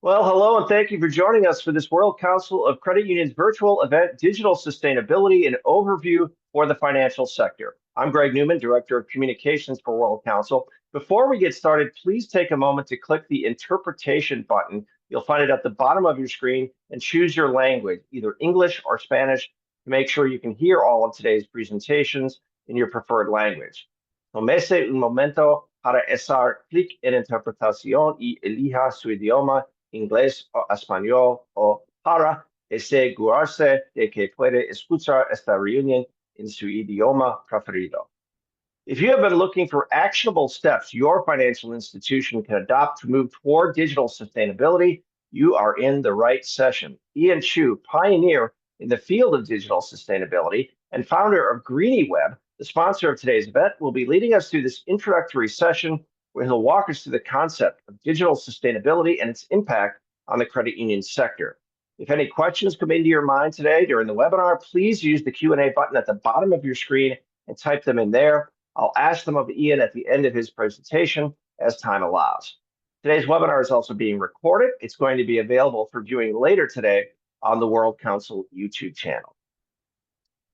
Well, hello, and thank you for joining us for this World Council of Credit Unions virtual event, Digital Sustainability and Overview for the Financial Sector. I'm Greg Newman, Director of Communications for World Council. Before we get started, please take a moment to click the interpretation button. You'll find it at the bottom of your screen and choose your language, either English or Spanish, to make sure you can hear all of today's presentations in your preferred language. Tómese un momento para hacer clic en interpretación y elija su idioma inglés o español o para asegurarse de que puede escuchar esta reunión en su idioma preferido. If you have been looking for actionable steps your financial institution can adopt to move toward digital sustainability, you are in the right session. Ian Chu, pioneer in the field of digital sustainability and founder of Greenie Web, the sponsor of today's event, will be leading us through this introductory session where he'll walk us through the concept of digital sustainability and its impact on the credit union sector. If any questions come into your mind today during the webinar, please use the Q&A button at the bottom of your screen and type them in there. I'll ask them of Ian at the end of his presentation as time allows. Today's webinar is also being recorded. It's going to be available for viewing later today on the World Council YouTube channel.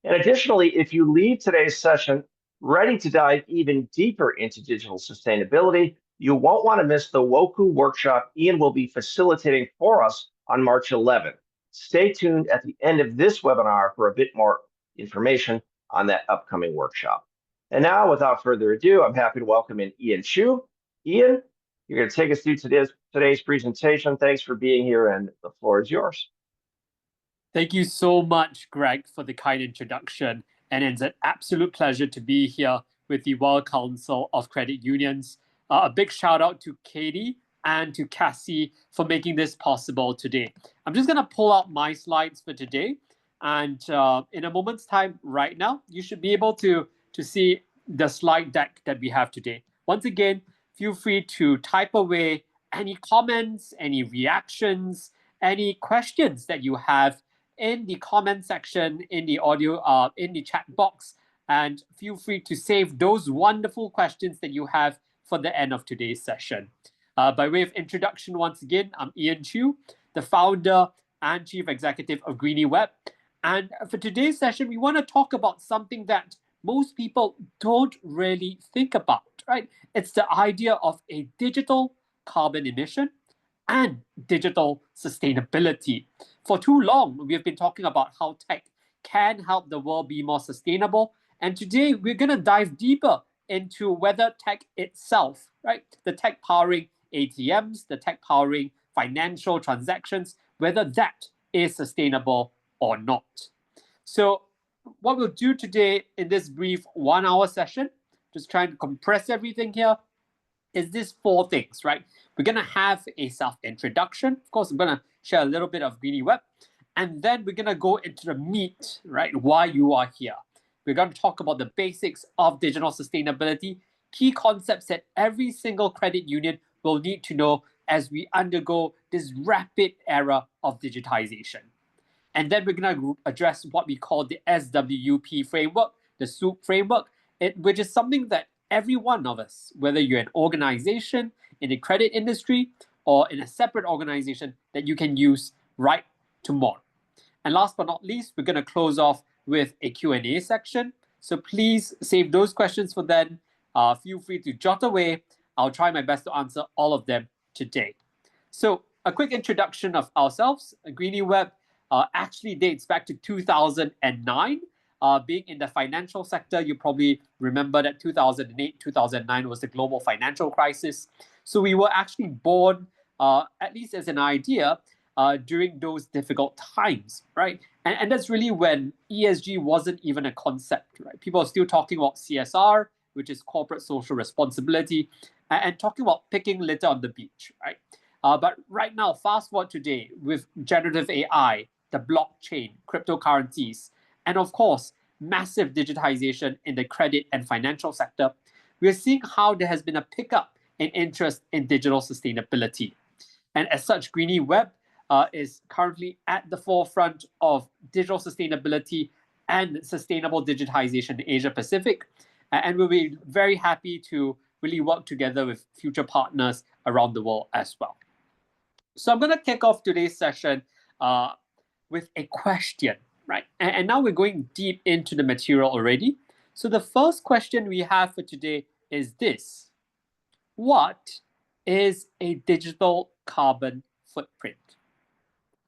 And additionally, if you leave today's session ready to dive even deeper into digital sustainability, you won't want to miss the WOCCU workshop Ian will be facilitating for us on March 11th. Stay tuned at the end of this webinar for a bit more information on that upcoming workshop. And now, without further ado, I'm happy to welcome in Ian Chu. Ian, you're going to take us through today's presentation. Thanks for being here, and the floor is yours. Thank you so much, Greg, for the kind introduction. And it's an absolute pleasure to be here with the World Council of Credit Unions. A big shout out to Katie and to Cassie for making this possible today. I'm just going to pull out my slides for today. And in a moment's time right now, you should be able to see the slide deck that we have today. Once again, feel free to type away any comments, any reactions, any questions that you have in the comment section, in the audio, in the chat box, and feel free to save those wonderful questions that you have for the end of today's session. By way of introduction, once again, I'm Ian Chu, the founder and chief executive of Greenie Web. And for today's session, we want to talk about something that most people don't really think about, right? It's the idea of a digital carbon emission and digital sustainability. For too long, we have been talking about how tech can help the world be more sustainable. And today, we're going to dive deeper into whether tech itself, right, the tech powering ATMs, the tech powering financial transactions, whether that is sustainable or not. So what we'll do today in this brief 1 hour session, just trying to compress everything here, is this 4 things, right? We're going to have a self-introduction. Of course, I'm going to share a little bit of Greenie Web. And then we're going to go into the meat, right? Why you are here. We're going to talk about the basics of digital sustainability, key concepts that every single credit union will need to know as we undergo this rapid era of digitization. And then we're going to address what we call the SWP framework, the SWOOP framework, which is something that every one of us, whether you're an organization in the credit industry or in a separate organization, that you can use right tomorrow. And last but not least, we're going to close off with a Q&A section. So please save those questions for then. Feel free to jot away. I'll try my best to answer all of them today. So a quick introduction of ourselves. Greenie Web actually dates back to 2009. Being in the financial sector, you probably remember that 2008, 2009 was the global financial crisis. So we were actually born, at least as an idea, during those difficult times, right? And that's really when ESG wasn't even a concept, right? People are still talking about CSR, which is corporate social responsibility, and talking about picking litter on the beach, right? But right now, fast forward today with generative AI, the blockchain, cryptocurrencies, and of course, massive digitization in the credit and financial sector, we're seeing how there has been a pickup in interest in digital sustainability. And as such, Greenie Web is currently at the forefront of digital sustainability and sustainable digitization in Asia Pacific. And we'll be very happy to really work together with future partners around the world as well. So I'm going to kick off today's session with a question, right? And now we're going deep into the material already. So the first question we have for today is this: what is a digital carbon footprint?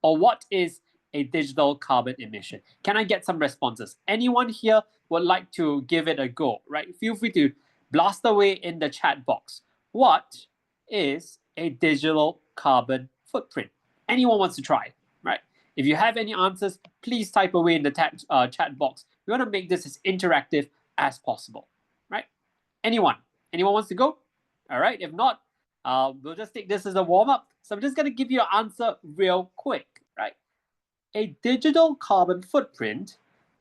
Or what is a digital carbon emission? Can I get some responses? Anyone here would like to give it a go, right? Feel free to blast away in the chat box. What is a digital carbon footprint? Anyone wants to try, right? If you have any answers, please type away in the chat box. We want to make this as interactive as possible, right? Anyone? Anyone wants to go? All right. If not, we'll just take this as a warm up. So I'm just going to give you an answer real quick, right? A digital carbon footprint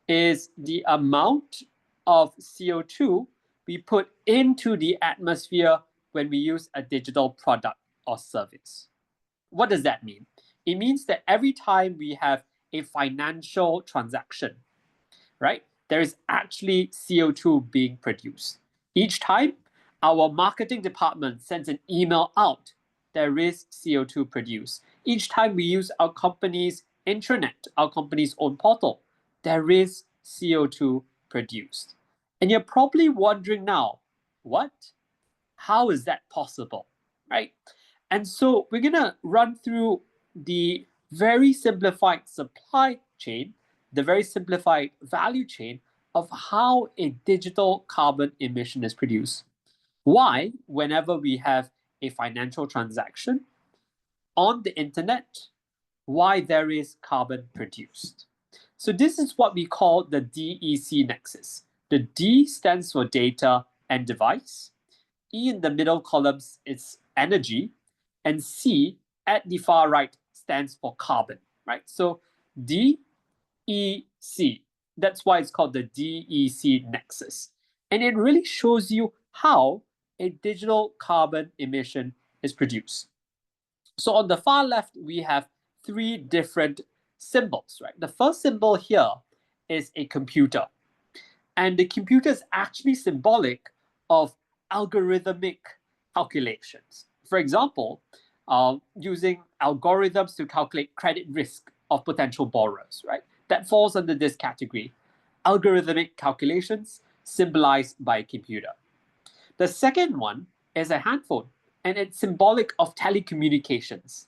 is the amount of CO2 we put into the atmosphere when we use a digital product or service. What does that mean? It means that every time we have a financial transaction, right, there is actually CO2 being produced. Each time our marketing department sends an email out, there is CO2 produced. Each time we use our company's intranet, our company's own portal, there is CO2 produced. And you're probably wondering now, what? How is that possible, right? And so we're going to run through the very simplified supply chain, the very simplified value chain of how a digital carbon emission is produced. Why, whenever we have a financial transaction on the internet, why there is carbon produced. So this is what we call the DEC nexus. The D stands for data and device. E in the middle columns is energy, and C at the far right stands for carbon, right? So DEC, that's why it's called the DEC nexus. And it really shows you how a digital carbon emission is produced. So on the far left, we have three different symbols, right? The first symbol here is a computer. And the computer is actually symbolic of algorithmic calculations. For example, using algorithms to calculate credit risk of potential borrowers, right? That falls under this category. Algorithmic calculations symbolized by a computer. The second one is a handphone, and it's symbolic of telecommunications.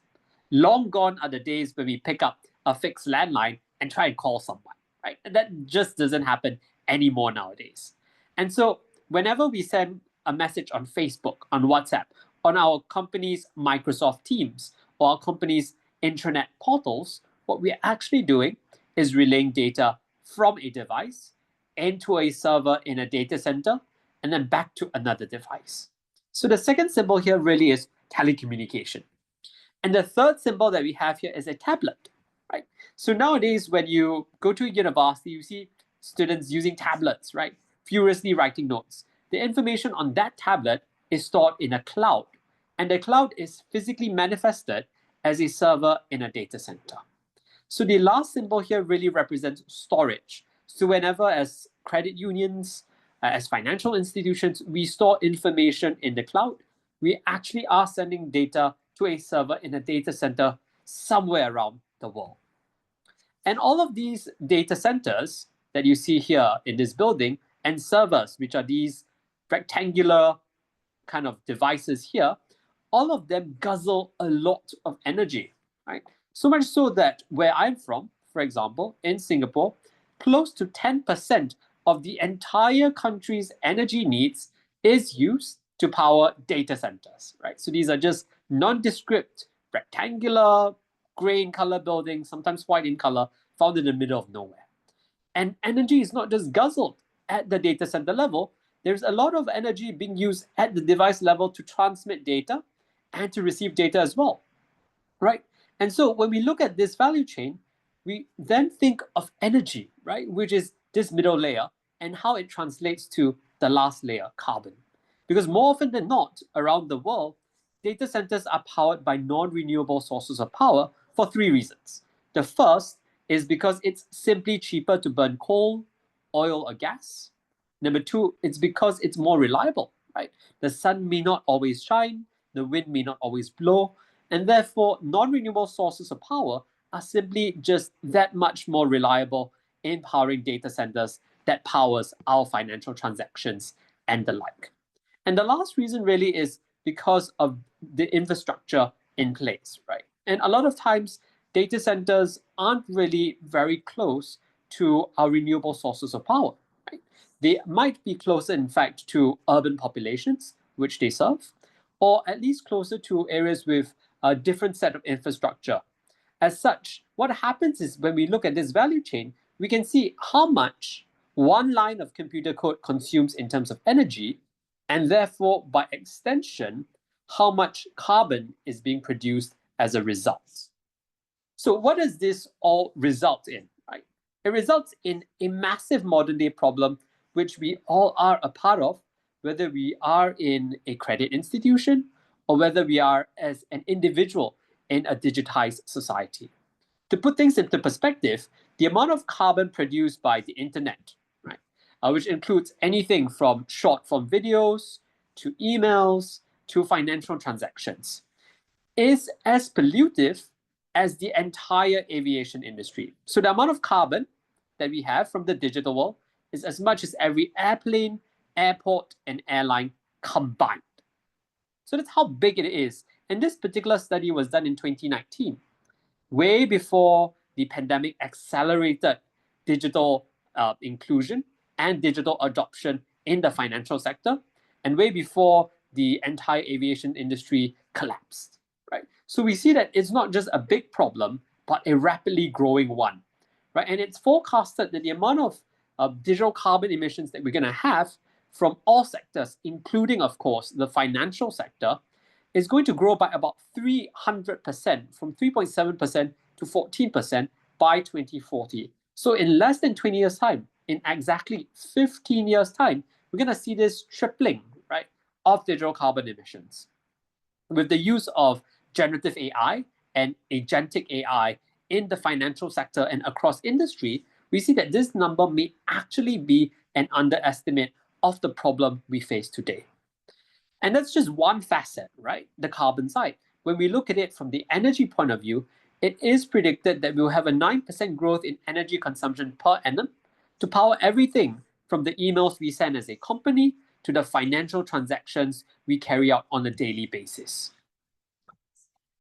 Long gone are the days when we pick up a fixed landline and try and call someone, right? And that just doesn't happen anymore nowadays. And so whenever we send a message on Facebook, on WhatsApp, on our company's Microsoft Teams, or our company's intranet portals, what we're actually doing is relaying data from a device into a server in a data center and then back to another device. So the second symbol here really is telecommunication. And the third symbol that we have here is a tablet, right? So nowadays, when you go to university, you see students using tablets, right? Furiously writing notes. The information on that tablet is stored in a cloud, and the cloud is physically manifested as a server in a data center. So the last symbol here really represents storage. So whenever as credit unions, as financial institutions, we store information in the cloud, we actually are sending data to a server in a data center somewhere around the world. And all of these data centers that you see here in this building and servers, which are these rectangular kind of devices here, all of them guzzle a lot of energy, right? So much so that where I'm from, for example, in Singapore, close to 10% of the entire country's energy needs is used to power data centers, right? So these are just nondescript, rectangular, gray in color buildings, sometimes white in color, found in the middle of nowhere. And energy is not just guzzled at the data center level. There's a lot of energy being used at the device level to transmit data and to receive data as well, right? And so when we look at this value chain, we then think of energy, right, which is this middle layer, and how it translates to the last layer, carbon. Because more often than not, around the world, data centers are powered by non-renewable sources of power for three reasons. The first is because it's simply cheaper to burn coal, oil, or gas. Number two, it's because it's more reliable, right? The sun may not always shine, the wind may not always blow, And therefore, non-renewable sources of power are simply just that much more reliable in powering data centers that powers our financial transactions and the like. And the last reason really is because of the infrastructure in place, right? And a lot of times, data centers aren't really very close to our renewable sources of power, right? They might be closer, in fact, to urban populations, which they serve, or at least closer to areas with a different set of infrastructure. As such, what happens is when we look at this value chain, we can see how much one line of computer code consumes in terms of energy, and therefore, by extension, how much carbon is being produced as a result. So, what does this all result in? Right? It results in a massive modern day problem, which we all are a part of, whether we are in a credit institution or whether we are as an individual in a digitized society. To put things into perspective, the amount of carbon produced by the internet, right, which includes anything from short form videos to emails to financial transactions, is as pollutive as the entire aviation industry. So the amount of carbon that we have from the digital world is as much as every airplane, airport, and airline combined. So that's how big it is. And this particular study was done in 2019, way before the pandemic accelerated digital inclusion and digital adoption in the financial sector, and way before the entire aviation industry collapsed. Right? So we see that it's not just a big problem, but a rapidly growing one. Right? And it's forecasted that the amount of digital carbon emissions that we're going to have from all sectors, including, of course, the financial sector, is going to grow by about 300%, from 3.7% to 14% by 2040. So in less than 20 years' time, in exactly 15 years' time, we're going to see this tripling, right, of digital carbon emissions. With the use of generative AI and agentic AI in the financial sector and across industry, we see that this number may actually be an underestimate of the problem we face today. And that's just one facet, right? The carbon side. When we look at it from the energy point of view, it is predicted that we'll have a 9% growth in energy consumption per annum to power everything from the emails we send as a company to the financial transactions we carry out on a daily basis.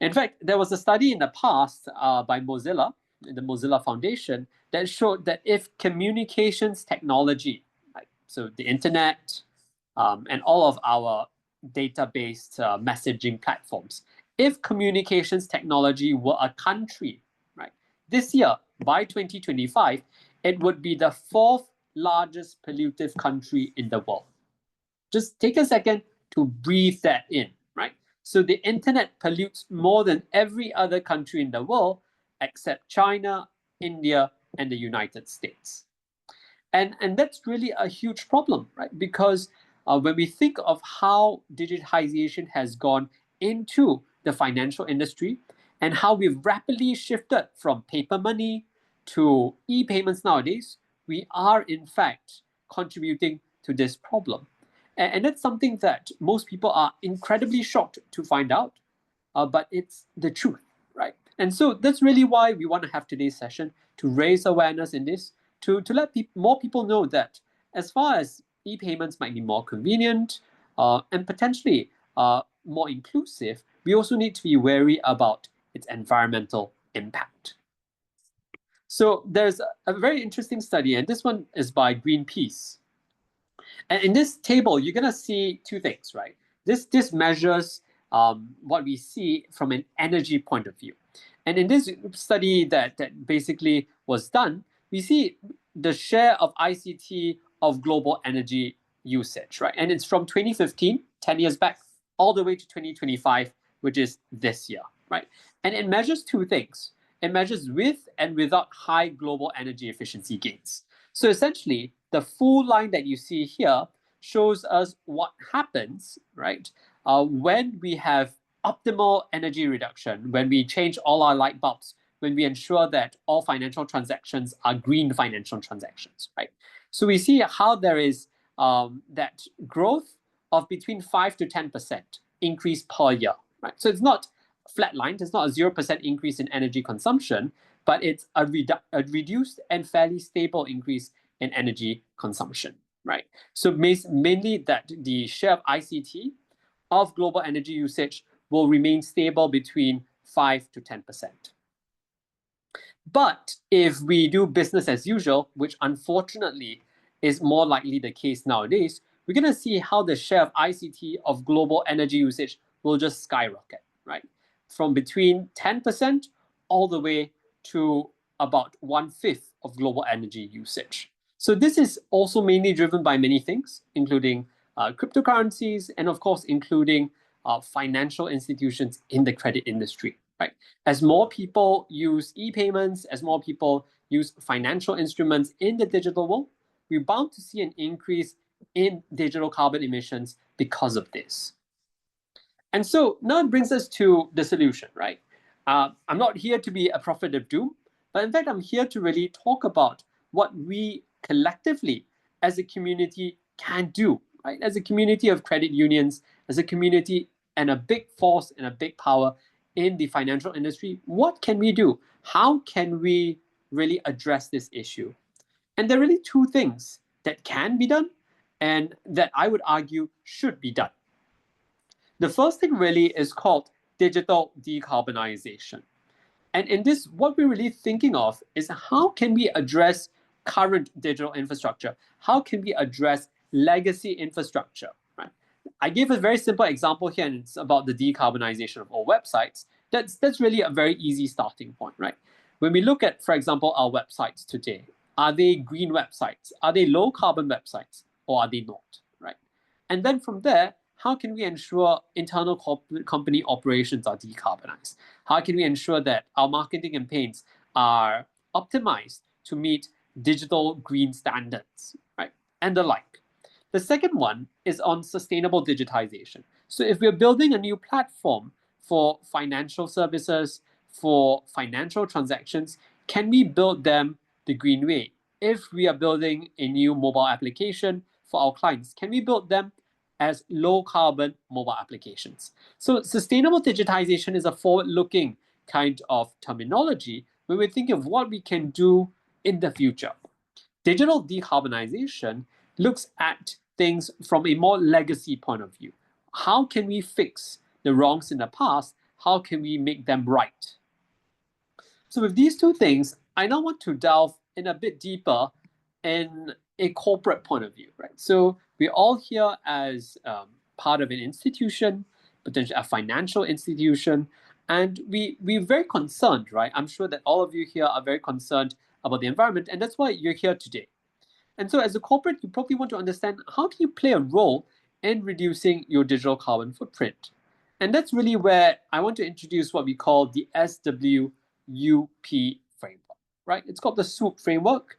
In fact, there was a study in the past by Mozilla, the Mozilla Foundation, that showed that if communications technology, like so the internet and all of our data-based messaging platforms, if communications technology were a country, right, this year by 2025, it would be the fourth largest pollutive country in the world. Just take a second to breathe that in, right? So the internet pollutes more than every other country in the world except China, India, and the United States. And that's really a huge problem, right? Because when we think of how digitization has gone into the financial industry and how we've rapidly shifted from paper money to e-payments nowadays, we are in fact contributing to this problem. And that's something that most people are incredibly shocked to find out, but it's the truth, right? And so that's really why we want to have today's session, to raise awareness in this, to let more people know that as far as e-payments might be more convenient and potentially more inclusive, we also need to be wary about its environmental impact. So there's a very interesting study, and this one is by Greenpeace. And in this table, you're going to see two things, right? This measures what we see from an energy point of view. And in this study that basically was done, we see the share of ICT of global energy usage, right? And it's from 2015, 10 years back, all the way to 2025, which is this year, right? And it measures two things. It measures with and without high global energy efficiency gains. So essentially, the full line that you see here shows us what happens, right, when we have optimal energy reduction, when we change all our light bulbs, when we ensure that all financial transactions are green financial transactions, right? So we see how there is that growth of between 5 to 10% increase per year, right? So it's not flatlined. It's not a 0% increase in energy consumption, but it's a reduced and fairly stable increase in energy consumption, right? So mainly that the share of ICT of global energy usage will remain stable between 5 to 10%. But if we do business as usual, which unfortunately is more likely the case nowadays, we're going to see how the share of ICT of global energy usage will just skyrocket, right? From between 10% all the way to about 1/5 of global energy usage. So this is also mainly driven by many things, including cryptocurrencies and of course, including financial institutions in the credit industry, right? As more people use e-payments, as more people use financial instruments in the digital world, we're bound to see an increase in digital carbon emissions because of this. And so now it brings us to the solution, right? I'm not here to be a prophet of doom, but in fact, I'm here to really talk about what we collectively as a community can do, right? As a community of credit unions, as a community and a big force and a big power in the financial industry, what can we do? How can we really address this issue? And there are really two things that can be done and that I would argue should be done. The first thing really is called digital decarbonization. And in this, what we're really thinking of is how can we address current digital infrastructure? How can we address legacy infrastructure? Right? I gave a very simple example here, and it's about the decarbonization of all websites. That's really a very easy starting point, right? When we look at, for example, our websites today, are they green websites? Are they low carbon websites? Or are they not, right? And then from there, how can we ensure internal company operations are decarbonized? How can we ensure that our marketing campaigns are optimized to meet digital green standards, right? And the like. The second one is on sustainable digitization. So if we're building a new platform for financial services, for financial transactions, can we build them the green way? If we are building a new mobile application for our clients, can we build them as low carbon mobile applications? So sustainable digitization is a forward-looking kind of terminology when we think of what we can do in the future. Digital decarbonization looks at things from a more legacy point of view. How can we fix the wrongs in the past? How can we make them right? So with these two things, I now want to delve in a bit deeper in a corporate point of view, right? So we're all here as part of an institution, potentially a financial institution, and we're very concerned, right? I'm sure that all of you here are very concerned about the environment, and that's why you're here today. And so as a corporate, you probably want to understand how can you play a role in reducing your digital carbon footprint? And that's really where I want to introduce what we call the SWUP framework, right? It's called the SWOOP framework,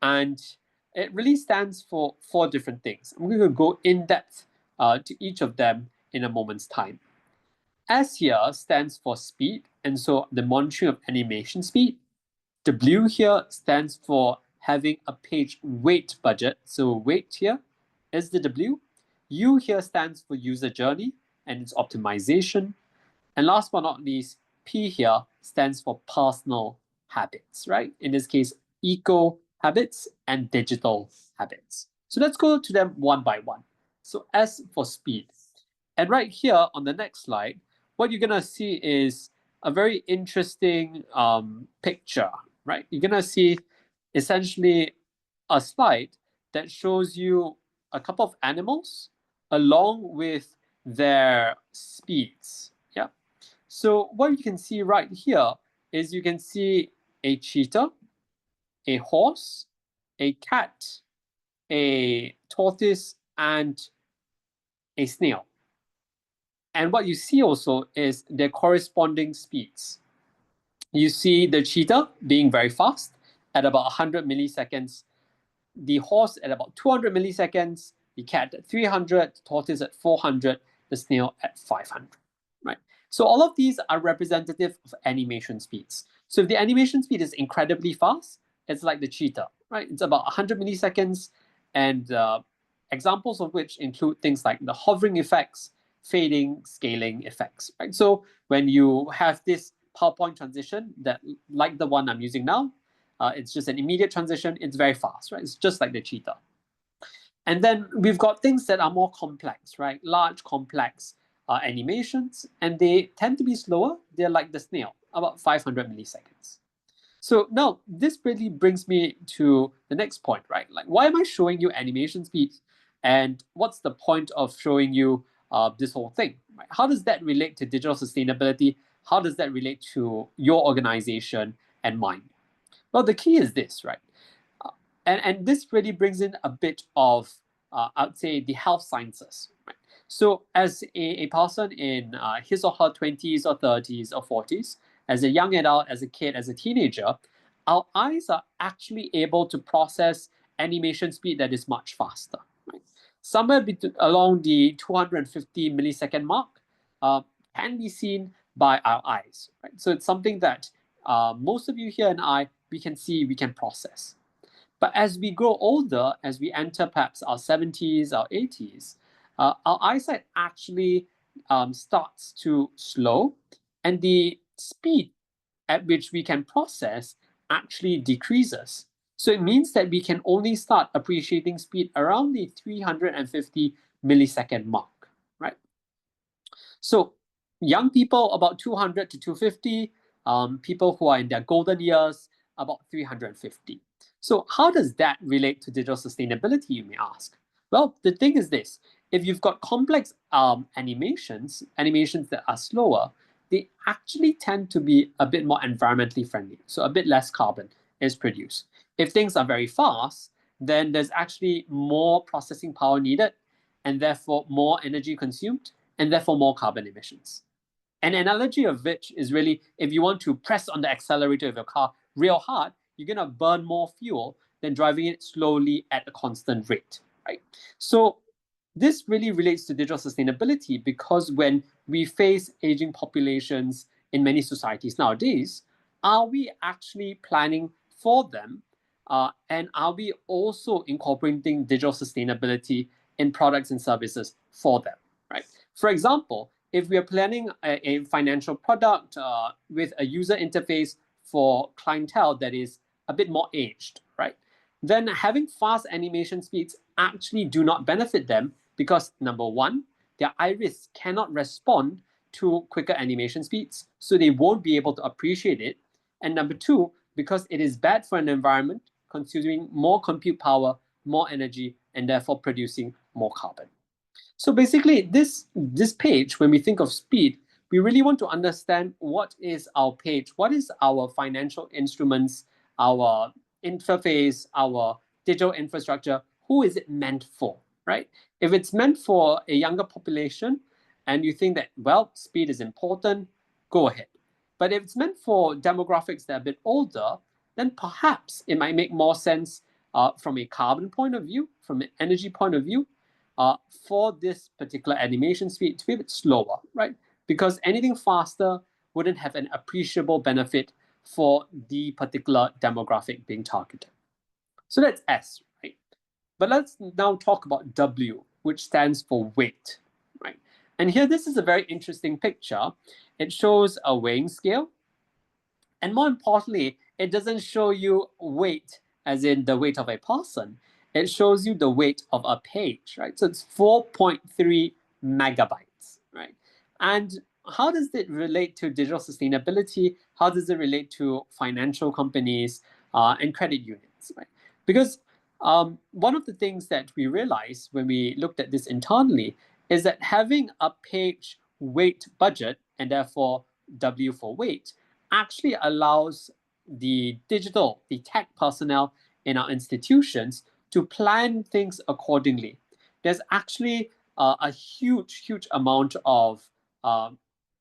and it really stands for 4 different things. I'm going to go in depth to each of them in a moment's time. S here stands for speed, and so the monitoring of animation speed. W here stands for having a page weight budget. So weight here is the W. U here stands for user journey and its optimization. And last but not least, P here stands for personal habits, right? In this case, eco habits and digital habits. So let's go to them one by one. So S for speed. And right here on the next slide, what you're gonna see is a very interesting picture, right? You're gonna see essentially a slide that shows you a couple of animals along with their speeds. Yeah. So what you can see right here is you can see a cheetah, a horse, a cat, a tortoise, and a snail. And what you see also is their corresponding speeds. You see the cheetah being very fast at about 100 milliseconds, the horse at about 200 milliseconds, the cat at 300, the tortoise at 400, the snail at 500, right? So all of these are representative of animation speeds. So if the animation speed is incredibly fast, it's like the cheetah, right? It's about 100 milliseconds, and examples of which include things like the hovering effects, fading scaling effects, right? So when you have this PowerPoint transition that, like the one I'm using now, it's just an immediate transition. It's very fast, right? It's just like the cheetah. And then we've got things that are more complex, right? Large, complex animations, and they tend to be slower. They're like the snail, about 500 milliseconds. So now this really brings me to the next point, right? Like, why am I showing you animation speeds? And what's the point of showing you this whole thing? Right? How does that relate to digital sustainability? How does that relate to your organization and mine? Well, the key is this, right? And this really brings in a bit of, I would say, the health sciences. Right? So as a person in his or her 20s or 30s or 40s, as a young adult, as a kid, as a teenager, our eyes are actually able to process animation speed that is much faster. Right? Somewhere along the 250 millisecond mark can be seen by our eyes. Right? So it's something that most of you here and I, we can see, we can process. But as we grow older, as we enter perhaps our 70s, our 80s, our eyesight actually starts to slow, and the speed at which we can process actually decreases. So it means that we can only start appreciating speed around the 350 millisecond mark, right? So young people, about 200 to 250, people who are in their golden years, about 350. So how does that relate to digital sustainability, you may ask? Well, the thing is this: if you've got complex animations that are slower, they actually tend to be a bit more environmentally friendly, so a bit less carbon is produced. If things are very fast, then there's actually more processing power needed, and therefore more energy consumed, and therefore more carbon emissions. An analogy of which is really, if you want to press on the accelerator of your car real hard, you're going to burn more fuel than driving it slowly at a constant rate, right? So this really relates to digital sustainability, because when we face aging populations in many societies nowadays, are we actually planning for them? And are we also incorporating digital sustainability in products and services for them, right? For example, if we are planning a financial product with a user interface for clientele that is a bit more aged, right? Then having fast animation speeds actually do not benefit them, because number one, their iris cannot respond to quicker animation speeds, so they won't be able to appreciate it. And number two, because it is bad for an environment, consuming more compute power, more energy, and therefore producing more carbon. So basically, this page, when we think of speed, we really want to understand what is our page, what is our financial instruments, our interface, our digital infrastructure, who is it meant for, right? If it's meant for a younger population and you think that, well, speed is important, go ahead. But if it's meant for demographics that are a bit older, then perhaps it might make more sense from a carbon point of view, from an energy point of view, for this particular animation speed to be a bit slower, right? Because anything faster wouldn't have an appreciable benefit for the particular demographic being targeted. So that's S, right? But let's now talk about W, which stands for weight, right? And here, this is a very interesting picture. It shows a weighing scale. And more importantly, it doesn't show you weight as in the weight of a person. It shows you the weight of a page, right? So it's 4.3 megabytes, right? And how does it relate to digital sustainability? How does it relate to financial companies and credit unions, right? Because one of the things that we realized when we looked at this internally is that having a page weight budget, and therefore W for weight, actually allows the tech personnel in our institutions to plan things accordingly. There's actually a huge amount of, I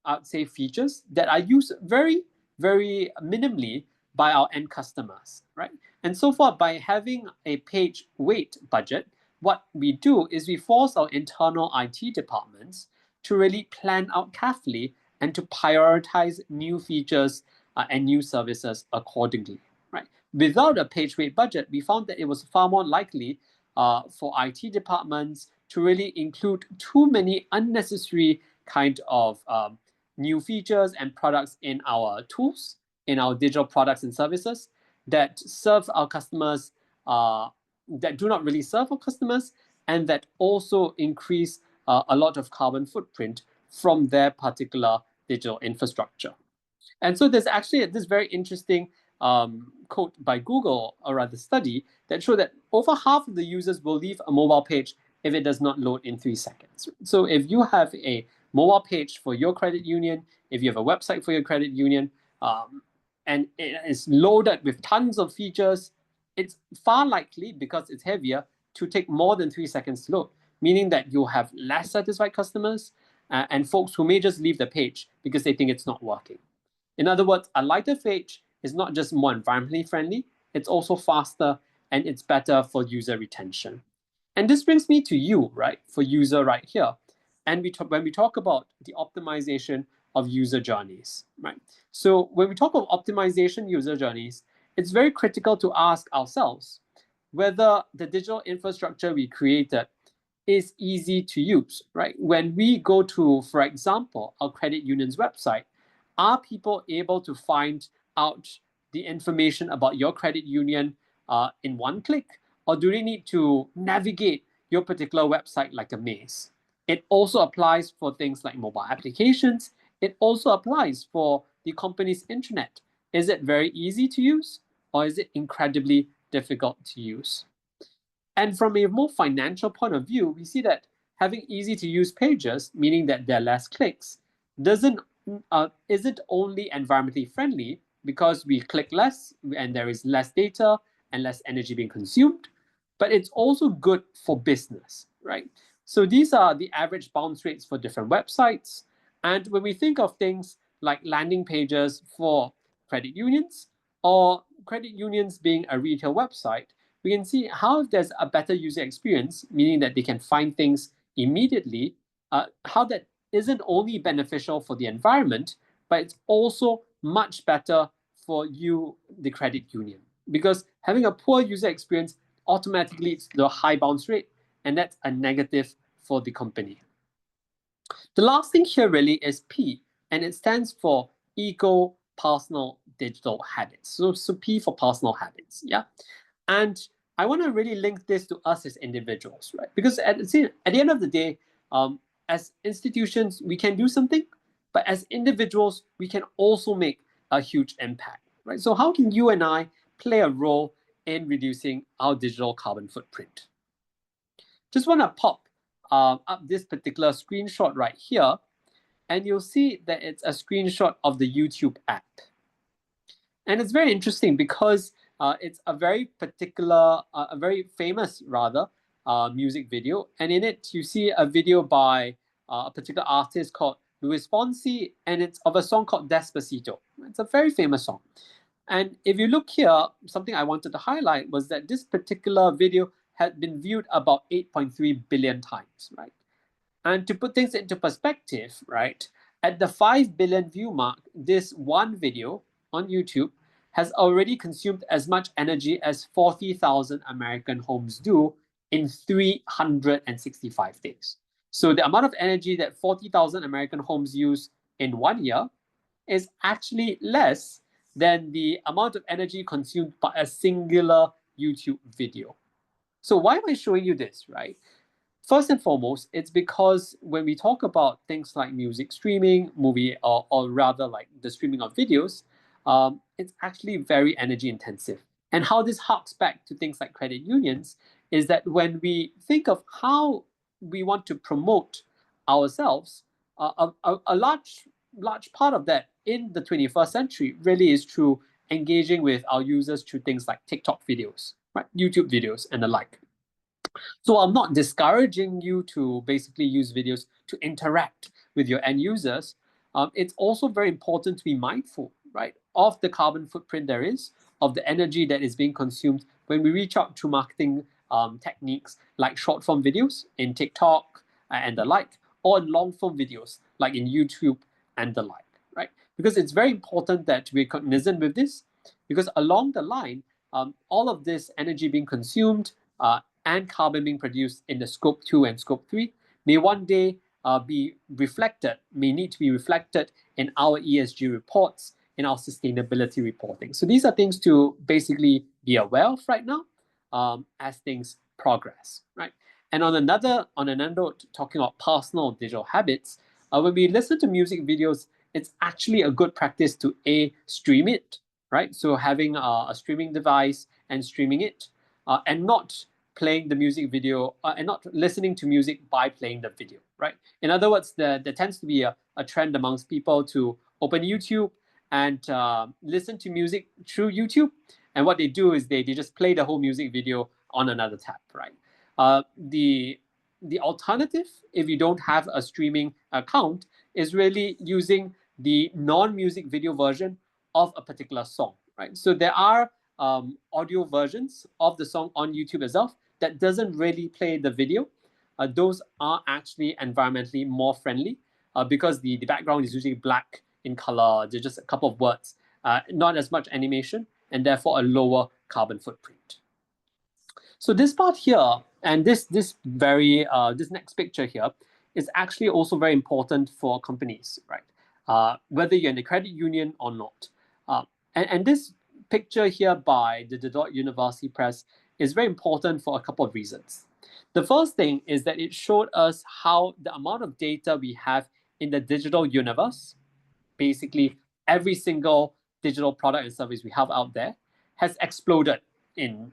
would say, features that are used very, very minimally by our end customers, right? And so far, by having a page weight budget, what we do is we force our internal IT departments to really plan out carefully and to prioritize new features and new services accordingly, right? Without a page weight budget, we found that it was far more likely for IT departments to really include too many unnecessary kind of new features and products in our tools, in our digital products and services that serve our customers, that do not really serve our customers, and that also increase a lot of carbon footprint from their particular digital infrastructure. And so there's actually this very interesting quote by Google, or rather study, that showed that over half of the users will leave a mobile page if it does not load in 3 seconds. So if you have a mobile page for your credit union, if you have a website for your credit union, and it is loaded with tons of features, it's far likely, because it's heavier, to take more than 3 seconds to load, meaning that you'll have less satisfied customers and folks who may just leave the page because they think it's not working. In other words, a lighter page is not just more environmentally friendly, it's also faster and it's better for user retention. And this brings me to you, right, for user right here. And when we talk about the optimization of user journeys, right? So when we talk of optimization user journeys, it's very critical to ask ourselves whether the digital infrastructure we created is easy to use, right? When we go to, for example, our credit union's website, are people able to find out the information about your credit union in one click? Or do they need to navigate your particular website like a maze? It also applies for things like mobile applications. It also applies for the company's intranet. Is it very easy to use, or is it incredibly difficult to use? And from a more financial point of view, we see that having easy to use pages, meaning that there are less clicks, isn't only environmentally friendly because we click less and there is less data and less energy being consumed, but it's also good for business, right? So these are the average bounce rates for different websites. And when we think of things like landing pages for credit unions, or credit unions being a retail website, we can see how if there's a better user experience, meaning that they can find things immediately, how that isn't only beneficial for the environment, but it's also much better for you, the credit union. Because having a poor user experience automatically leads to a high bounce rate, and that's a negative for the company. The last thing here really is P, and it stands for eco personal digital habits. So P for personal habits, yeah? And I want to really link this to us as individuals, right? Because at the end of the day, as institutions, we can do something, but as individuals, we can also make a huge impact, right? So how can you and I play a role in reducing our digital carbon footprint? Just want to pop up this particular screenshot right here, and you'll see that it's a screenshot of the YouTube app. And it's very interesting because it's a very particular, a very famous rather, music video. And in it, you see a video by a particular artist called Luis Fonsi, and it's of a song called Despacito. It's a very famous song. And if you look here, something I wanted to highlight was that this particular video had been viewed about 8.3 billion times, right? And to put things into perspective, right, at the 5 billion view mark, this one video on YouTube has already consumed as much energy as 40,000 American homes do in 365 days. So the amount of energy that 40,000 American homes use in 1 year is actually less than the amount of energy consumed by a singular YouTube video. So why am I showing you this, right? First and foremost, it's because when we talk about things like music streaming, movie, or rather like the streaming of videos, it's actually very energy intensive. And how this harks back to things like credit unions is that when we think of how we want to promote ourselves, a large part of that in the 21st century really is through engaging with our users through things like TikTok videos, right, YouTube videos, and the like. So I'm not discouraging you to basically use videos to interact with your end users. It's also very important to be mindful, right, of the carbon footprint there is, of the energy that is being consumed when we reach out to marketing techniques like short form videos in TikTok and the like, or in long form videos like in YouTube and the like, right? Because it's very important that we're cognizant with this, because along the line, all of this energy being consumed and carbon being produced in the scope 2 and scope 3 may one day may need to be reflected in our ESG reports, in our sustainability reporting. So these are things to basically be aware of right now as things progress, right? And on another note, talking about personal digital habits, when we listen to music videos, it's actually a good practice to stream it, right? So having a streaming device and streaming it, and not playing the music video and not listening to music by playing the video, right? In other words, there tends to be a trend amongst people to open YouTube and listen to music through YouTube. And what they do is they just play the whole music video on another tab, right? The alternative, if you don't have a streaming account, is really using the non-music video version of a particular song, right? So there are audio versions of the song on YouTube itself that doesn't really play the video. Those are actually environmentally more friendly because the background is usually black in color. There's just a couple of words, not as much animation, and therefore a lower carbon footprint. So this part here, and this next picture here is actually also very important for companies, right? Whether you're in a credit union or not. And this picture here by the Deloitte University Press is very important for a couple of reasons. The first thing is that it showed us how the amount of data we have in the digital universe, basically every single digital product and service we have out there, has exploded in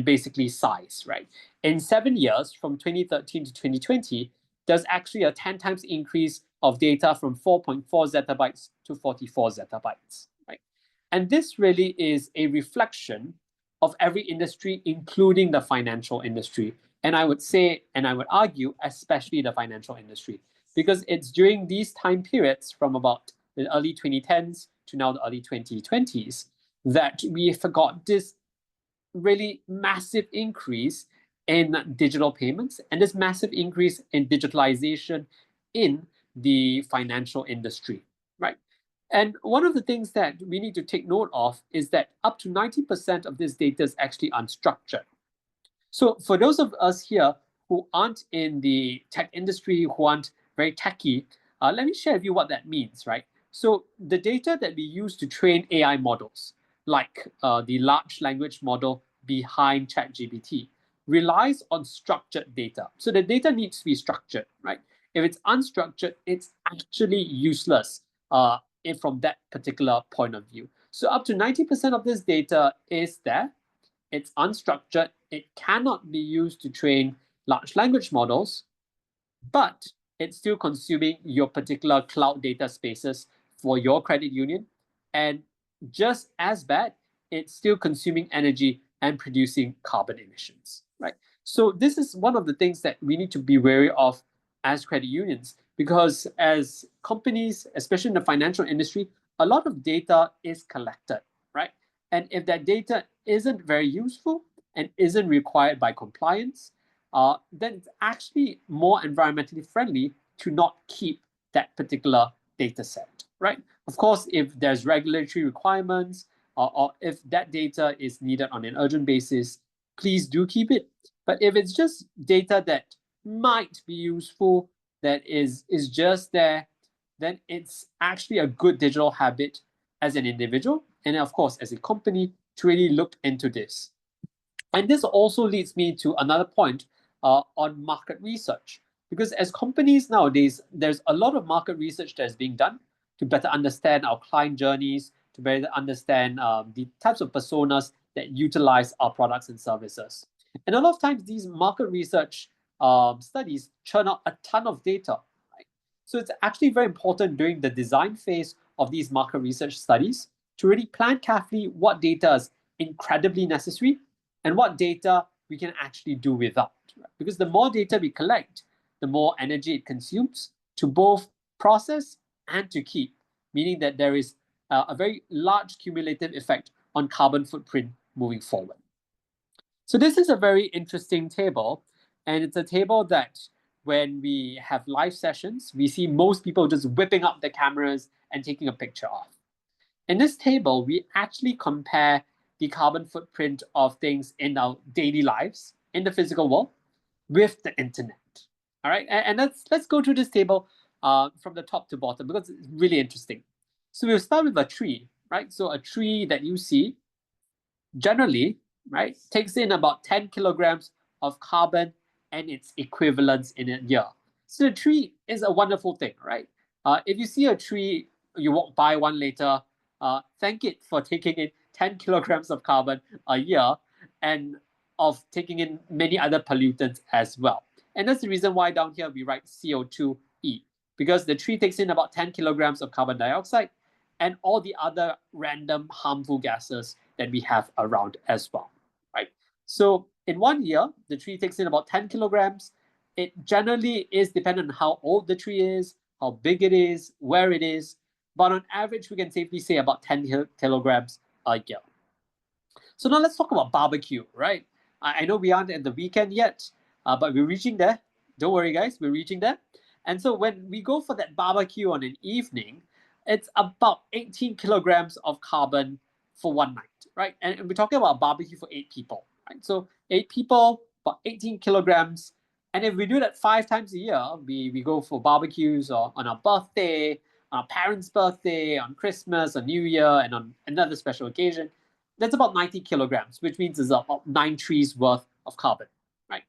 basically size, right? In 7 years, from 2013 to 2020, there's actually a 10 times increase of data from 4.4 zettabytes to 44 zettabytes, right? And this really is a reflection of every industry, including the financial industry. And I would say, and I would argue, especially the financial industry, because it's during these time periods from about the early 2010s to now the early 2020s that we forgot this really massive increase in digital payments and this massive increase in digitalization in the financial industry, right? And one of the things that we need to take note of is that up to 90% of this data is actually unstructured. So for those of us here who aren't in the tech industry, who aren't very techy, let me share with you what that means, right? So the data that we use to train AI models, like the large language model behind ChatGPT, relies on structured data. So the data needs to be structured, right? If it's unstructured, it's actually useless from that particular point of view. So up to 90% of this data is there. It's unstructured. It cannot be used to train large language models, but it's still consuming your particular cloud data spaces for your credit union. And just as bad, it's still consuming energy and producing carbon emissions, right? So this is one of the things that we need to be wary of as credit unions, because as companies, especially in the financial industry, a lot of data is collected, right? And if that data isn't very useful and isn't required by compliance, then it's actually more environmentally friendly to not keep that particular data set, right? Of course, if there's regulatory requirements or if that data is needed on an urgent basis, please do keep it. But if it's just data that might be useful, that is just there, then it's actually a good digital habit as an individual and of course as a company to really look into this. And this also leads me to another point on market research. Because as companies nowadays, there's a lot of market research that's being done to better understand our client journeys, to better understand the types of personas that utilize our products and services. And a lot of times these market research studies churn out a ton of data. Right? So it's actually very important during the design phase of these market research studies to really plan carefully what data is incredibly necessary and what data we can actually do without. Right? Because the more data we collect, the more energy it consumes to both process and to keep, meaning that there is a very large cumulative effect on carbon footprint moving forward. So this is a very interesting table, and it's a table that when we have live sessions, we see most people just whipping up the cameras and taking a picture of. In this table, we actually compare the carbon footprint of things in our daily lives in the physical world with the internet. All right, and let's go through this table from the top to bottom because it's really interesting. So we'll start with a tree, right? So a tree that you see generally, right, takes in about 10 kilograms of carbon and its equivalents in a year. So the tree is a wonderful thing, right? If you see a tree, you walk by one later, thank it for taking in 10 kilograms of carbon a year and of taking in many other pollutants as well. And that's the reason why down here we write CO2e, because the tree takes in about 10 kilograms of carbon dioxide and all the other random harmful gases that we have around as well, right? So in 1 year, the tree takes in about 10 kilograms. It generally is dependent on how old the tree is, how big it is, where it is, but on average, we can safely say about 10 kilograms a year. So now let's talk about barbecue, right? I know we aren't at the weekend yet, but we're reaching there. Don't worry, guys, we're reaching there. And so when we go for that barbecue on an evening, it's about 18 kilograms of carbon for one night, right? And we're talking about barbecue for 8 people, right? So 8 people, about 18 kilograms. And if we do that 5 times a year, we go for barbecues or on our birthday, on our parents' birthday, on Christmas, on New Year, and on another special occasion, that's about 90 kilograms, which means it's about 9 trees worth of carbon, right?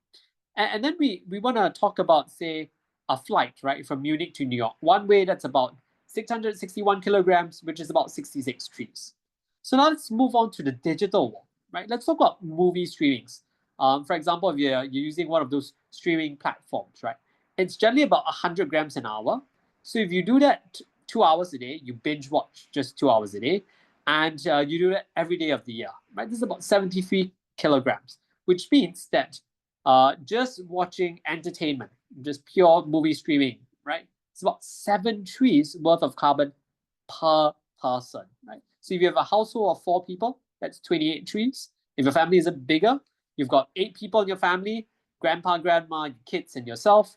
And then we want to talk about, say, a flight, right, from Munich to New York. One way, that's about 661 kilograms, which is about 66 trees. So now let's move on to the digital world, right? Let's talk about movie streamings. For example, if you're using one of those streaming platforms, right, it's generally about 100 grams an hour. So if you do that 2 hours a day, you binge watch just 2 hours a day, and you do that every day of the year, right? This is about 73 kilograms, which means that just watching entertainment, just pure movie streaming, right? It's about 7 trees worth of carbon per person, right? So if you have a household of 4 people, that's 28 trees. If your family is a bigger, you've got 8 people in your family, grandpa, grandma, your kids, and yourself.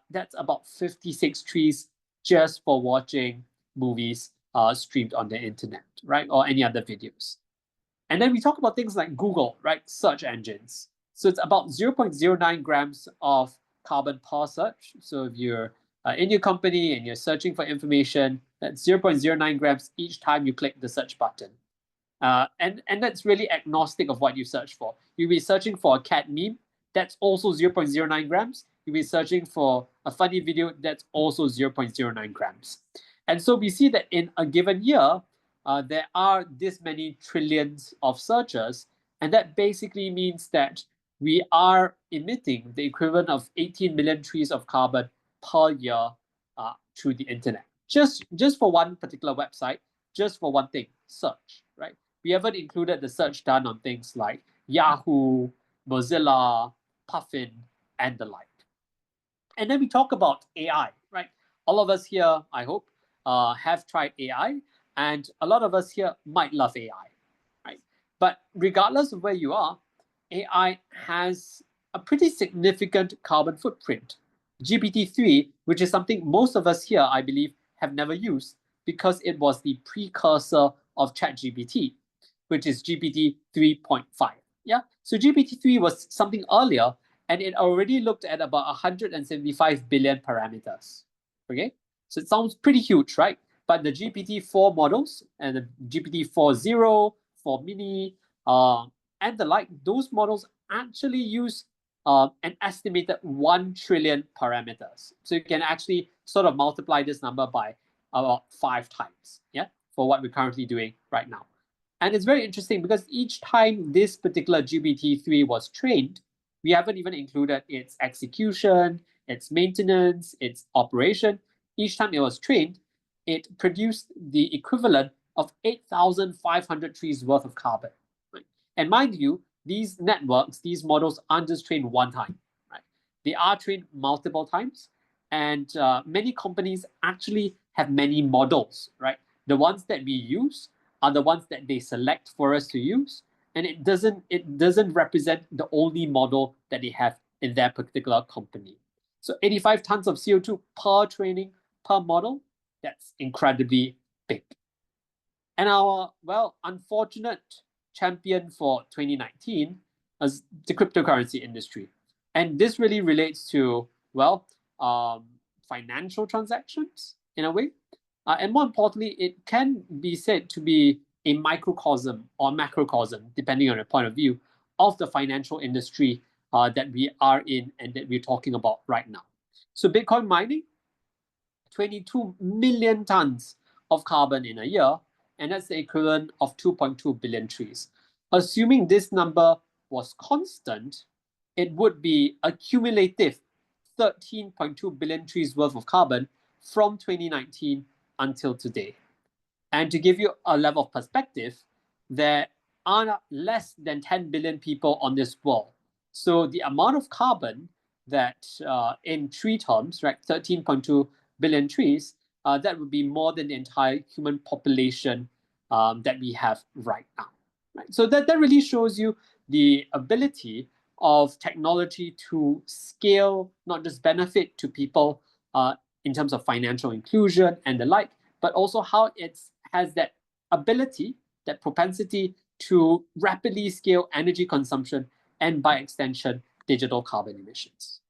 That's about 56 trees just for watching movies streamed on the internet, right? Or any other videos. And then we talk about things like Google, right? Search engines. So it's about 0.09 grams of carbon per search. So if you're in your company and you're searching for information, that's 0.09 grams each time you click the search button. And that's really agnostic of what you search for. You'll be searching for a cat meme, that's also 0.09 grams. You'll be searching for a funny video, that's also 0.09 grams. And so we see that in a given year, there are this many trillions of searches, and that basically means that we are emitting the equivalent of 18 million trees of carbon per year through the internet. Just for one particular website, just for one thing, search, right? We haven't included the search done on things like Yahoo, Mozilla, Puffin, and the like. And then we talk about AI, right? All of us here, I hope, have tried AI, and a lot of us here might love AI, right? But regardless of where you are, AI has a pretty significant carbon footprint. GPT-3, which is something most of us here, I believe, have never used because it was the precursor of ChatGPT, which is GPT 3.5. Yeah, so GPT-3 was something earlier, and it already looked at about 175 billion parameters. Okay, so it sounds pretty huge, right? But the GPT-4 models and the GPT-4.0, 4 mini, and the like, those models actually use an estimated 1 trillion parameters. So you can actually sort of multiply this number by about 5 times, yeah, for what we're currently doing right now. And it's very interesting because each time this particular GPT-3 was trained, we haven't even included its execution, its maintenance, its operation. Each time it was trained, it produced the equivalent of 8,500 trees worth of carbon. Right? And mind you, these networks, these models aren't just trained one time, right? They are trained multiple times, and many companies actually have many models, right? The ones that we use are the ones that they select for us to use, and it doesn't represent the only model that they have in their particular company. So 85 tons of CO2 per training per model, that's incredibly big. And our, well, unfortunate champion for 2019 as the cryptocurrency industry. And this really relates to, well, financial transactions in a way. And more importantly, it can be said to be a microcosm or macrocosm, depending on your point of view, of the financial industry that we are in and that we're talking about right now. So Bitcoin mining, 22 million tons of carbon in a year, and that's the equivalent of 2.2 billion trees. Assuming this number was constant, it would be a cumulative 13.2 billion trees worth of carbon from 2019 until today. And to give you a level of perspective, there are less than 10 billion people on this world. So the amount of carbon that in tree terms, right, 13.2 billion trees, that would be more than the entire human population that we have right now. Right? So that really shows you the ability of technology to scale, not just benefit to people in terms of financial inclusion and the like, but also how it has that ability, that propensity to rapidly scale energy consumption and by extension, digital carbon emissions.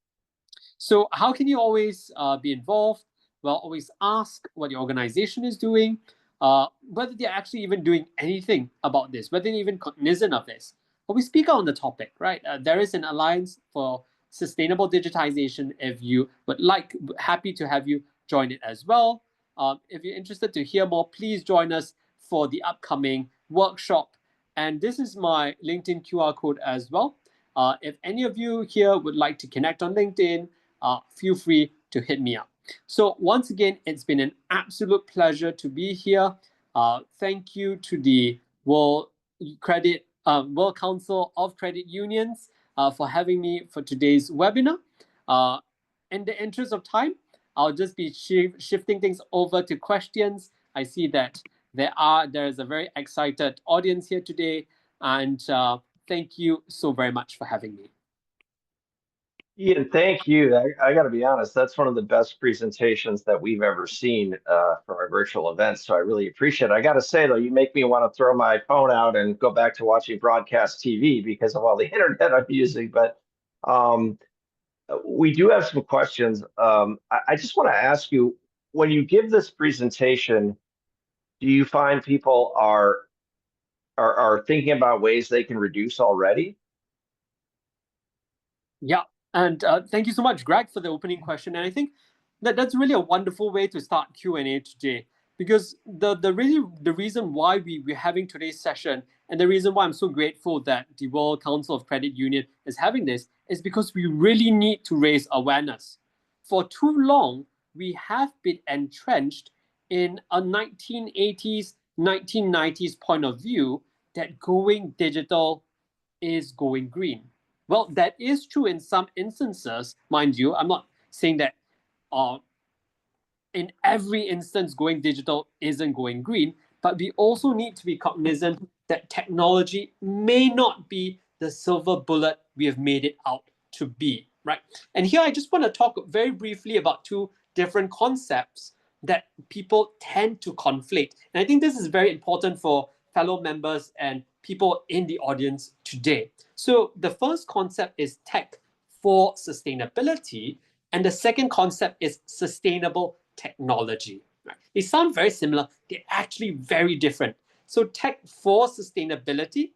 So how can you always be involved? Well, always ask what your organization is doing, whether they're actually even doing anything about this, whether they're even cognizant of this. But we speak on the topic, right? There is an Alliance for Sustainable Digitization. If you would like, happy to have you join it as well. If you're interested to hear more, please join us for the upcoming workshop. And this is my LinkedIn QR code as well. If any of you here would like to connect on LinkedIn, feel free to hit me up. So once again, it's been an absolute pleasure to be here. Thank you to the World Council of Credit Unions for having me for today's webinar. In the interest of time, I'll just be shifting things over to questions. I see that there is a very excited audience here today, and thank you so very much for having me. Ian, thank you. I got to be honest, that's one of the best presentations that we've ever seen for our virtual events. So I really appreciate it. I got to say, though, you make me want to throw my phone out and go back to watching broadcast TV because of all the internet I'm using. But we do have some questions. I just want to ask you, when you give this presentation, do you find people are thinking about ways they can reduce already? Yeah. And thank you so much, Greg, for the opening question. And I think that's really a wonderful way to start Q&A today, because the reason why we're having today's session and the reason why I'm so grateful that the World Council of Credit Union is having this is because we really need to raise awareness. For too long, we have been entrenched in a 1980s, 1990s point of view that going digital is going green. Well, that is true in some instances, mind you. I'm not saying that in every instance going digital isn't going green, but we also need to be cognizant that technology may not be the silver bullet we have made it out to be, right? And here I just want to talk very briefly about two different concepts that people tend to conflate. And I think this is very important for fellow members and people in the audience today. So the first concept is tech for sustainability, and the second concept is sustainable technology. Right? They sound very similar, they're actually very different. So tech for sustainability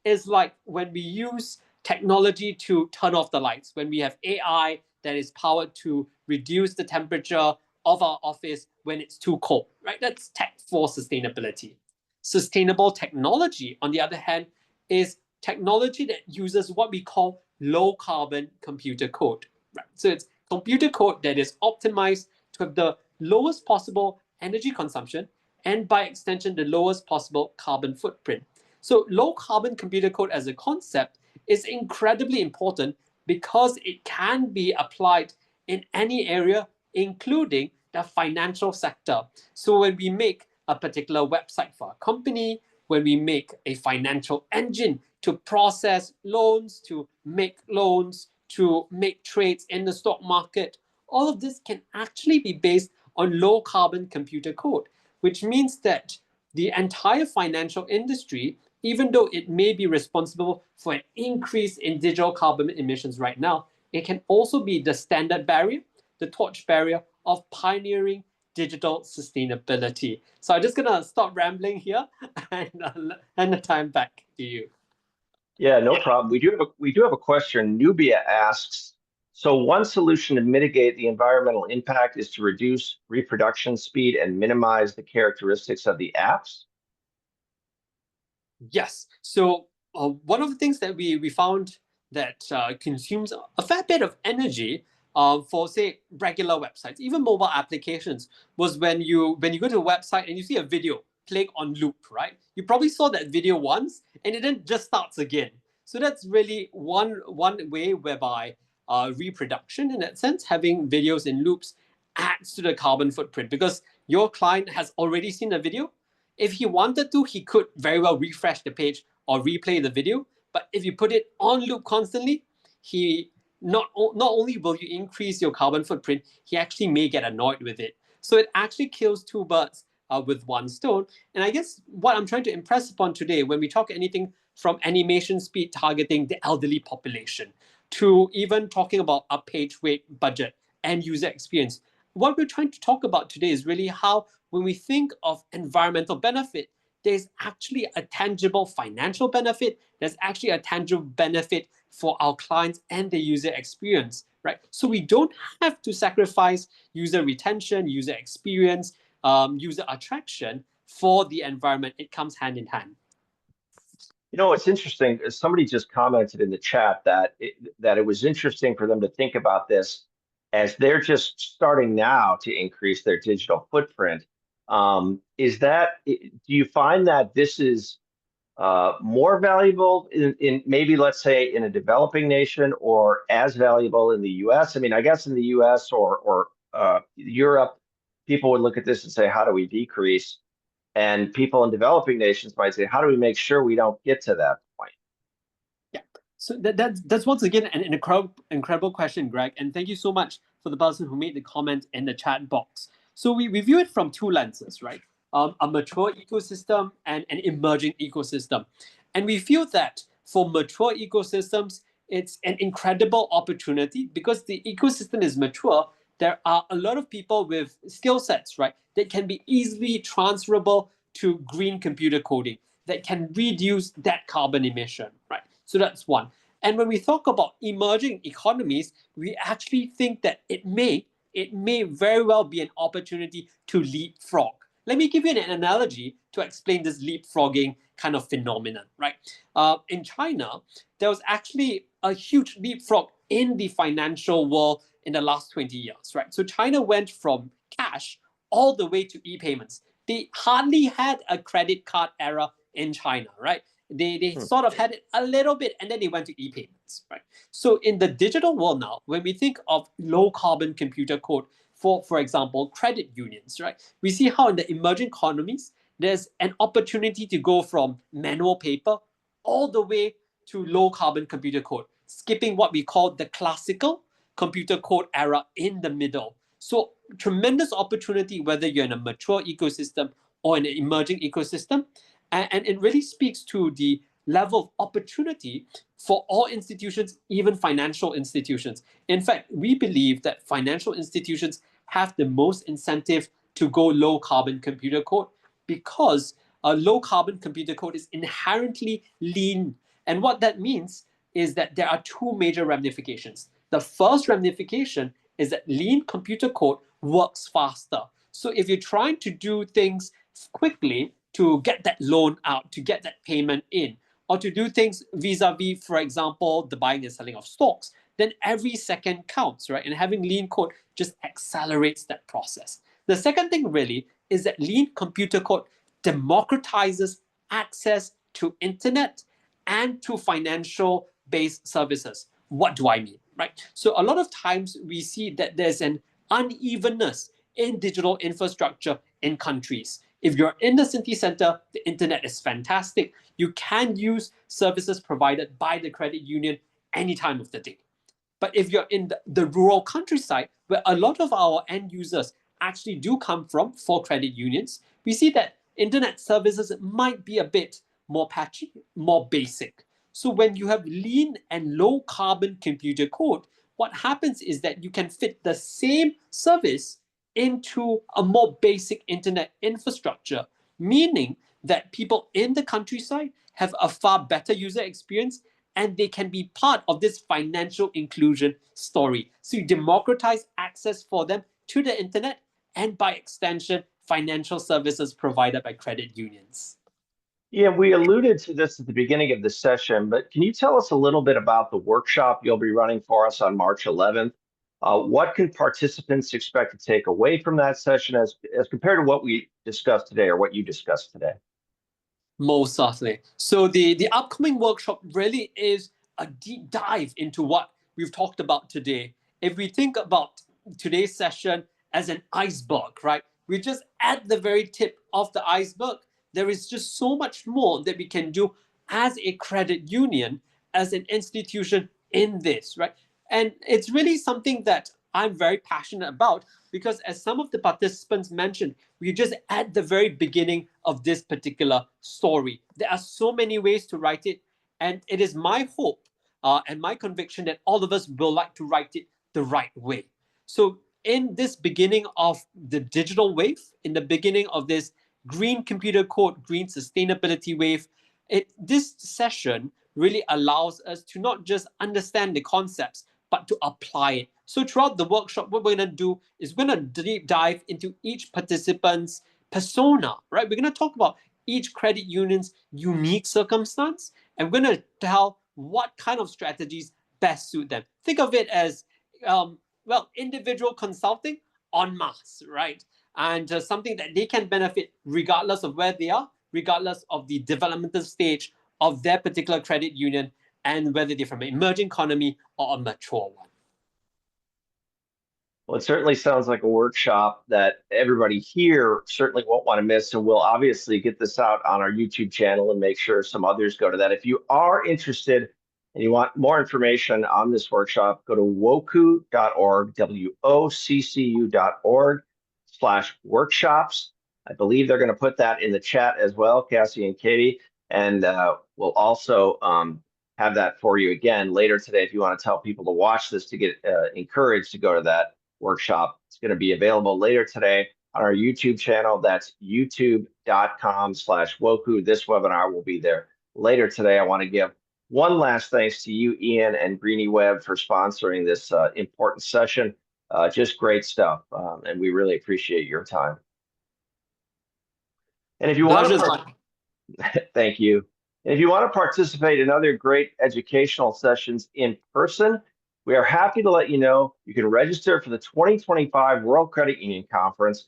is like when we use technology to turn off the lights, when we have AI that is powered to reduce the temperature of our office when it's too cold, right? That's tech for sustainability. Sustainable technology, on the other hand, is technology that uses what we call low carbon computer code. Right? So it's computer code that is optimized to have the lowest possible energy consumption and by extension, the lowest possible carbon footprint. So low carbon computer code as a concept is incredibly important because it can be applied in any area, including the financial sector. So when we make a particular website for a company, when we make a financial engine to process loans, to make loans, to make trades in the stock market, all of this can actually be based on low carbon computer code, which means that the entire financial industry, even though it may be responsible for an increase in digital carbon emissions right now, it can also be the standard barrier, the torch barrier of pioneering digital sustainability. So I'm just gonna stop rambling here and hand the time back to you. Yeah, no problem. We do have a question. Nubia asks, so one solution to mitigate the environmental impact is to reduce reproduction speed and minimize the characteristics of the apps? Yes. So one of the things that we found that consumes a fair bit of energy for say regular websites, even mobile applications, was when you go to a website and you see a video playing on loop, right? You probably saw that video once and it then just starts again. So that's really one way whereby reproduction, in that sense, having videos in loops adds to the carbon footprint because your client has already seen the video. If he wanted to, he could very well refresh the page or replay the video. But if you put it on loop constantly, he not only will you increase your carbon footprint, he actually may get annoyed with it. So it actually kills two birds with one stone. And I guess what I'm trying to impress upon today, when we talk anything from animation speed targeting the elderly population to even talking about a page weight budget and user experience, what we're trying to talk about today is really how when we think of environmental benefit, there's actually a tangible financial benefit. There's actually a tangible benefit for our clients and the user experience, right? So we don't have to sacrifice user retention, user experience, user attraction for the environment. It comes hand in hand. You know, it's interesting. Somebody just commented in the chat that it was interesting for them to think about this as they're just starting now to increase their digital footprint. Do you find that this is more valuable in maybe, let's say, in a developing nation or as valuable in the US? I mean, I guess in the US or Europe, people would look at this and say, how do we decrease? And people in developing nations might say, how do we make sure we don't get to that point? Yeah. So that's once again an incredible question, Greg. And thank you so much for the person who made the comment in the chat box. So we view it from two lenses, right? A mature ecosystem and an emerging ecosystem. And we feel that for mature ecosystems, it's an incredible opportunity because the ecosystem is mature. There are a lot of people with skill sets, right, that can be easily transferable to green computer coding that can reduce that carbon emission, right? So that's one. And when we talk about emerging economies, we actually think that it may very well be an opportunity to leapfrog. Let me give you an analogy to explain this leapfrogging kind of phenomenon, right? In China, there was actually a huge leapfrog in the financial world in the last 20 years, right? So China went from cash all the way to e-payments. They hardly had a credit card era in China, right? They sort of had it a little bit and then they went to e-payments, right? So in the digital world now, when we think of low carbon computer code for example, credit unions, right? We see how in the emerging economies, there's an opportunity to go from manual paper all the way to low carbon computer code, skipping what we call the classical computer code era in the middle. So tremendous opportunity whether you're in a mature ecosystem or in an emerging ecosystem. And it really speaks to the level of opportunity for all institutions, even financial institutions. In fact, we believe that financial institutions have the most incentive to go low carbon computer code because a low carbon computer code is inherently lean. And what that means is that there are two major ramifications. The first ramification is that lean computer code works faster. So if you're trying to do things quickly to get that loan out, to get that payment in, or to do things vis-a-vis, for example, the buying and selling of stocks, then every second counts, right? And having lean code just accelerates that process. The second thing really is that lean computer code democratizes access to internet and to financial based services. What do I mean, right? So a lot of times we see that there's an unevenness in digital infrastructure in countries. If you're in the city center, the internet is fantastic. You can use services provided by the credit union any time of the day. But if you're in the rural countryside, where a lot of our end users actually do come from for credit unions, we see that internet services might be a bit more patchy, more basic. So when you have lean and low carbon computer code, what happens is that you can fit the same service into a more basic internet infrastructure, meaning that people in the countryside have a far better user experience and they can be part of this financial inclusion story. So you democratize access for them to the internet and by extension, financial services provided by credit unions. Yeah, we alluded to this at the beginning of the session, but can you tell us a little bit about the workshop you'll be running for us on March 11th? What can participants expect to take away from that session as compared to what we discussed today or what you discussed today? Most certainly. So the upcoming workshop really is a deep dive into what we've talked about today. If we think about today's session as an iceberg, right? We're just at the very tip of the iceberg. There is just so much more that we can do as a credit union, as an institution in this, right? And it's really something that I'm very passionate about because, as some of the participants mentioned, we're just at the very beginning of this particular story. There are so many ways to write it, and it is my hope and my conviction that all of us will like to write it the right way. So, in this beginning of the digital wave, in the beginning of this green computer code, green sustainability wave, this session really allows us to not just understand the concepts, but to apply it. So throughout the workshop, what we're going to do is we're going to deep dive into each participant's persona, right? We're going to talk about each credit union's unique circumstance, and we're going to tell what kind of strategies best suit them. Think of it as, individual consulting en masse, right? And something that they can benefit regardless of where they are, regardless of the developmental stage of their particular credit union, and whether they're from an emerging economy or a mature one. Well, it certainly sounds like a workshop that everybody here certainly won't want to miss, and we'll obviously get this out on our YouTube channel and make sure some others go to that. If you are interested and you want more information on this workshop, go to WOCCU.org, WOCCU.org/workshops. I believe they're going to put that in the chat as well, Cassie and Katie, and we'll also have that for you again later today if you want to tell people to watch this to get encouraged to go to that workshop. It's going to be available later today on our YouTube channel. That's youtube.com/WOCCU. This webinar will be there later today. I want to give one last thanks to you, Ian and Greenie Web, for sponsoring this important session. Just great stuff, and we really appreciate your time. And if you want to, thank you. And if you want to participate in other great educational sessions in person, we are happy to let you know you can register for the 2025 World Credit Union Conference.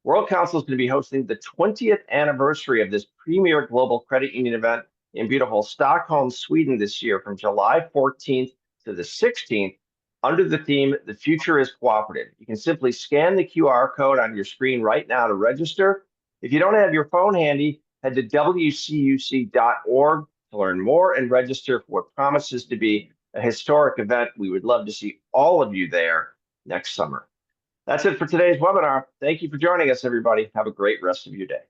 World Council is going to be hosting the 20th anniversary of this premier global credit union event in beautiful Stockholm, Sweden this year from July 14th to the 16th under the theme, The Future is Cooperative. You can simply scan the QR code on your screen right now to register. If you don't have your phone handy, head to WCUC.org to learn more and register for what promises to be a historic event. We would love to see all of you there next summer. That's it for today's webinar. Thank you for joining us, everybody. Have a great rest of your day.